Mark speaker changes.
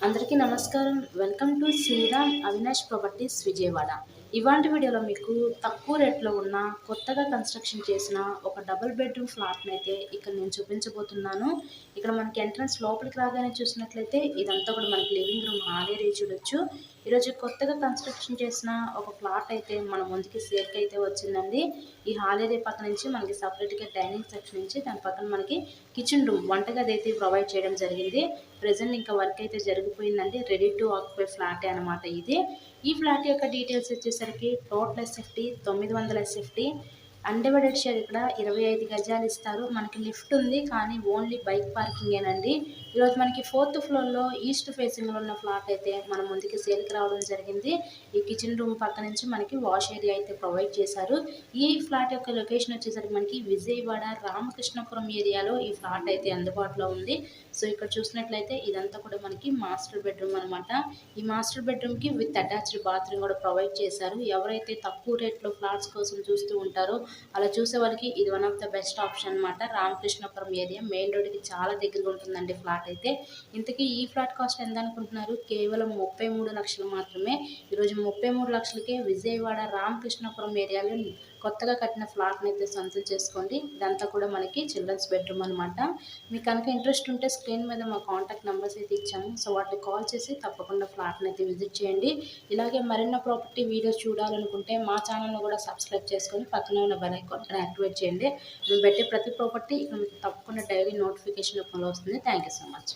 Speaker 1: అందరికీ నమస్కారం. Welcome to Sriram Avinash properties Vijayawada. ఇవాంటి వీడియోలో మీకు తక్కువ రేట్లో ఉన్న కొత్తగా కన్స్ట్రక్షన్ చేసిన ఒక డబుల్ బెడ్రూమ్ ఫ్లాట్ని అయితే ఇక్కడ నేను చూపించబోతున్నాను. ఇక్కడ మనకి ఎంట్రన్స్ లోపలికి రాగానే చూసినట్లయితే ఇదంతా కూడా మనకి లివింగ్ రూమ్ హాల్ ఏరియా చూడొచ్చు. ఈరోజు కొత్తగా కన్స్ట్రక్షన్ చేసిన ఒక ఫ్లాట్ అయితే మన ముందుకి సేల్కి అయితే వచ్చిందండి. ఈ హాల్ ఏరియా పక్క నుంచి మనకి సపరేట్గా డైనింగ్ సెక్షన్ నుంచి దాని పక్కన మనకి కిచెన్ రూమ్ వంటగది అయితే ప్రొవైడ్ చేయడం జరిగింది. ప్రెజెంట్ ఇంకా వర్క్ అయితే జరిగిపోయిందండి. రెడీ టు ఆక్యుపై ఫ్లాటే అనమాట ఇది. ఈ ఫ్లాట్ యొక్క డీటెయిల్స్ వచ్చేసరికి total SFT 900 SFT. Undivided share ఇక్కడ 25 గజాలు ఇస్తారు. మనకి లిఫ్ట్ ఉంది కానీ ఓన్లీ బైక్ పార్కింగేనండి. ఈరోజు మనకి 4th ఫ్లోర్లో ఈస్ట్ ఫేసింగ్లో ఉన్న ఫ్లాట్ అయితే మన ముందుకి సేల్కి రావడం జరిగింది. ఈ కిచెన్ రూమ్ పక్క నుంచి మనకి వాష్ ఏరియా అయితే ప్రొవైడ్ చేశారు. ఈ ఫ్లాట్ యొక్క లొకేషన్ వచ్చేసరికి మనకి విజయవాడ రామకృష్ణపురం ఏరియాలో ఈ ఫ్లాట్ అయితే అందుబాటులో ఉంది. సో ఇక్కడ చూసినట్లయితే ఇదంతా కూడా మనకి మాస్టర్ బెడ్రూమ్ అనమాట. ఈ మాస్టర్ బెడ్రూమ్కి విత్ అటాచ్డ్ బాత్రూమ్ కూడా ప్రొవైడ్ చేశారు. ఎవరైతే తక్కువ రేట్లో ఫ్లాట్స్ కోసం చూస్తూ ఉంటారో అలా చూసే వాళ్ళకి ఇది one of the best option అనమాట. రామకృష్ణపురం ఏరియా మెయిన్ రోడ్కి చాలా దగ్గరగా ఉంటుందండి ఫ్లాట్ అయితే. ఇంతకీ ఈ ఫ్లాట్ కాస్ట్ ఎంత అనుకుంటున్నారు? కేవలం 33 లక్షలు మాత్రమే. ఈరోజు 33 లక్షలకే విజయవాడ రామకృష్ణపురం ఏరియాలో కొత్తగా కట్టిన ఫ్లాట్ని అయితే సొంతం చేసుకోండి. ఇదంతా కూడా మనకి చిల్డ్రన్స్ బెడ్రూమ్ అనమాట. మీకు కనుక ఇంట్రెస్ట్ ఉంటే స్క్రీన్ మీద మా కాంటాక్ట్ నెంబర్స్ అయితే ఇచ్చాము. సో వాటిని కాల్ చేసి తప్పకుండా ఫ్లాట్ని అయితే విజిట్ చేయండి. ఇలాగే మరిన్న ప్రాపర్టీ వీడియోస్ చూడాలనుకుంటే మా ఛానల్ని కూడా సబ్స్క్రైబ్ చేసుకొని పక్కనే ఉన్న బెల్ ఐకాన్ యాక్టివేట్ చేయండి. మేము పెట్టే ప్రతి ప్రాపర్టీ ఇక్కడ మీకు తప్పకుండా డైలీ నోటిఫికేషన్ రూపంలో వస్తుంది. Thank you so much.